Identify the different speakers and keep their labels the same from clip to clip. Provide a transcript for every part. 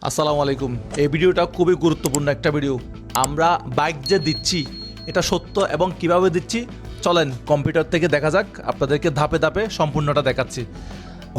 Speaker 1: আসসালামু আলাইকুম। এই ভিডিওটা খুবই গুরুত্বপূর্ণ একটা ভিডিও। আমরা বাইক যে দিচ্ছি এটা সত্য এবং কিভাবে দিচ্ছি চলেন কম্পিউটার থেকে দেখা যাক। আপনাদেরকে ধাপে ধাপে সম্পূর্ণটা দেখাচ্ছি।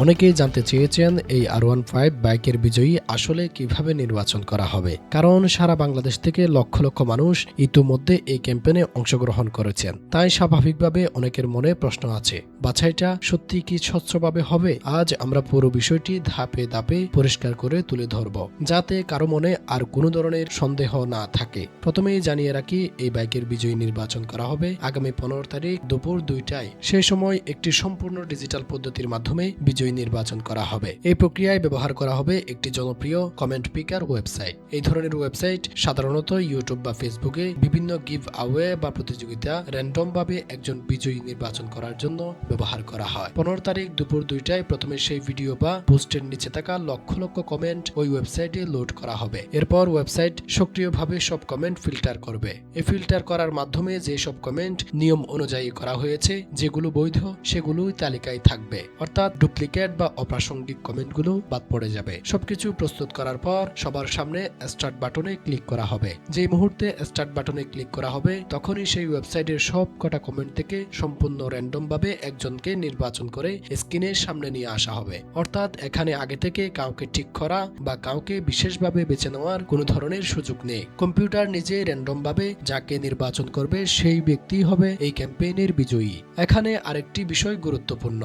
Speaker 2: অনেকেই জানতে চেয়েছেন এই R15 বাইকের বিজয়ী আসলে কিভাবে নির্বাচন করা হবে, কারণ সারা বাংলাদেশ থেকে লক্ষ লক্ষ মানুষ ইতিমধ্যে এই ক্যাম্পেইনে অংশগ্রহণ করেছেন। তাই স্বাভাবিকভাবে অনেকের মনে প্রশ্ন আছে, বাছাইটা সত্যি কি স্বচ্ছভাবে হবে? আজ আমরা পুরো বিষয়টি ধাপে ধাপে পরিষ্কার করে তুলে ধরব, যাতে কারো মনে আর কোনো ধরনের সন্দেহ না থাকে। প্রথমেই জানিয়ে রাখি, এই বাইকের বিজয়ী নির্বাচন করা হবে আগামী 15 তারিখ দুপুর 2টায়। সেই সময় একটি সম্পূর্ণ ডিজিটাল পদ্ধতির মাধ্যমে বিজয়ী নির্বাচন করা হবে। এই প্রক্রিয়ায় ব্যবহার করা হবে একটি জনপ্রিয় কমেন্ট পিকার ওয়েবসাইট। এই ধরনের ওয়েবসাইট সাধারণত ইউটিউব বা ফেসবুকে বিভিন্ন গিভ আওয়ে বা প্রতিযোগিতা র্যান্ডম ভাবে একজন বিজয়ী নির্বাচন করার জন্য ব্যবহার করা হয়। 15 তারিখ দুপুর 2টায় প্রথমে সেই ভিডিও বা পোস্টের নিচে থাকা লক্ষ লক্ষ কমেন্ট ওই ওয়েবসাইটে লোড করা হবে। এরপর ওয়েবসাইট সক্রিয়ভাবে সব কমেন্ট ফিল্টার করবে। এই ফিল্টার করার মাধ্যমে যে সব কমেন্ট নিয়ম অনুযায়ী করা হয়েছে, যেগুলো বৈধ সেগুলোই তালিকায় থাকবে, অর্থাৎ ডুপ্লিকেট বা অপ্রাসঙ্গিক কমেন্টগুলো বাদ পড়ে যাবে। সবকিছু প্রস্তুত করার পর সবার সামনে স্টার্ট বাটনে ক্লিক করা হবে। যে মুহূর্তে স্টার্ট বাটনে ক্লিক করা হবে তখনই সেই ওয়েবসাইটের সব কটা কমেন্ট থেকে সম্পূর্ণ র্যান্ডম ভাবে একজনকে নির্বাচন করে স্ক্রিনের সামনে নিয়ে আসা হবে। অর্থাৎ এখানে আগে থেকে কাউকে ঠিক করা বা কাউকে বিশেষভাবে বেছে নেওয়ার কোনো ধরনের সুযোগ নেই। কম্পিউটার নিজে র্যান্ডম ভাবে যাকে নির্বাচন করবে সেই ব্যক্তি হবে এই ক্যাম্পেইনের বিজয়ী। এখানে আরেকটি বিষয় গুরুত্বপূর্ণ,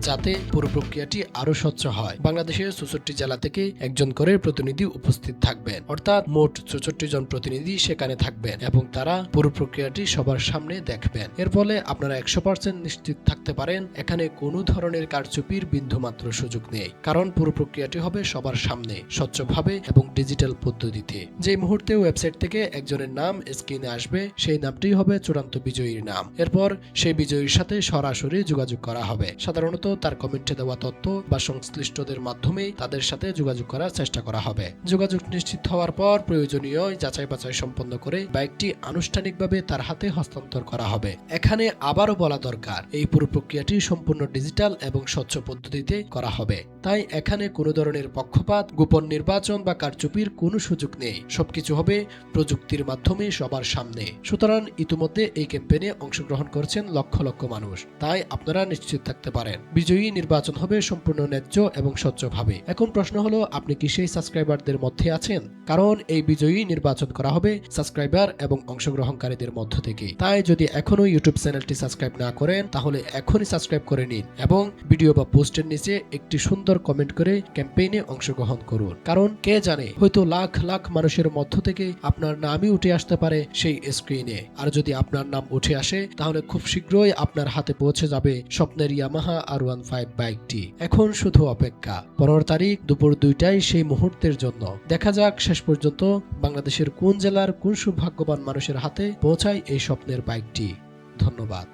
Speaker 2: যাতে পুরো প্রক্রিয়াটি আরো স্বচ্ছ হয়। বাংলাদেশের 64 জেলা থেকে একজন করে প্রতিনিধি উপস্থিত থাকবেন, অর্থাৎ মোট 64 জন প্রতিনিধি সেখানে থাকবেন এবং তারা পুরো প্রক্রিয়াটি সবার সামনে দেখবেন। এর ফলে আপনারা 100% নিশ্চিত থাকতে পারেন এখানে কোনো ধরনের কারচুপির বিন্দুমাত্র সুযোগ নেই, কারণ পুরো প্রক্রিয়াটি হবে সবার সামনে স্বচ্ছভাবে এবং ডিজিটাল পদ্ধতিতে। যে মুহূর্তে ওয়েবসাইট থেকে একজনের নাম স্ক্রিনে আসবে সেই নামটি হবে চূড়ান্ত বিজয়ীর নাম। এরপর সেই বিজয়ীর সাথে সরাসরি যোগাযোগ করা হবে। সাধারণত তার কমেন্টে দেওয়া তথ্য বা সংশ্লিষ্টদের মাধ্যমে তাদের সাথে যোগাযোগ করার চেষ্টা করা হবে। যোগাযোগ নিশ্চিত হওয়ার পর প্রয়োজনীয় যাচাই বাছাই সম্পন্ন করে বাইকটি আনুষ্ঠানিকভাবে তার হাতে হস্তান্তর করা হবে। এখানে আবারও বলা দরকার, এই পুরো প্রক্রিয়াটি সম্পূর্ণ ডিজিটাল এবং স্বচ্ছ পদ্ধতিতে করা হবে। তাই এখানে কোনো ধরনের পক্ষপাত, গোপন নির্বাচন বা কারচুপির কোনো সুযোগ নেই। সবকিছু হবে প্রযুক্তির মাধ্যমে সবার সামনে। সুতরাং ইতিমধ্যে এই ক্যাম্পেইনে অংশগ্রহণ করছেন লক্ষ লক্ষ মানুষ, তাই আপনারা নিশ্চিত থাকতে পারেন বিজয়ী নির্বাচন হবে সম্পূর্ণ ন্যায্য এবং স্বচ্ছভাবে। এখন প্রশ্ন হলো, আপনি কি সেই সাবস্ক্রাইবারদের মধ্যে আছেন? কারণ এই বিজয়ী নির্বাচন করা হবে সাবস্ক্রাইবার এবং অংশগ্রহণকারীদের মধ্য থেকে। তাই যদি এখনো ইউটিউব চ্যানেলটি সাবস্ক্রাইব না করেন তাহলে এখনই সাবস্ক্রাইব করে নিন এবং ভিডিও বা পোস্টের নিচে একটি সুন্দর কমেন্ট করে ক্যাম্পেইনে অংশগ্রহণ করুন। কারণ কে জানে, হয়তো লাখ লাখ মানুষের মধ্য থেকে আপনার নামই উঠে আসতে পারে সেই স্ক্রিনে। আর যদি আপনার নাম উঠে আসে তাহলে খুব শীঘ্রই আপনার হাতে পৌঁছে যাবে স্বপ্নের ইয়ামাহা R15 বাইকটি। এখন শুধু অপেক্ষা 15 তারিখ দুপুর 2টায় সেই মুহূর্তের জন্য। দেখা যাক শেষ পর্যন্ত বাংলাদেশের কোন জেলার কোন সৌভাগ্যবান মানুষের হাতে পৌঁছায় এই স্বপ্নের বাইকটি। ধন্যবাদ।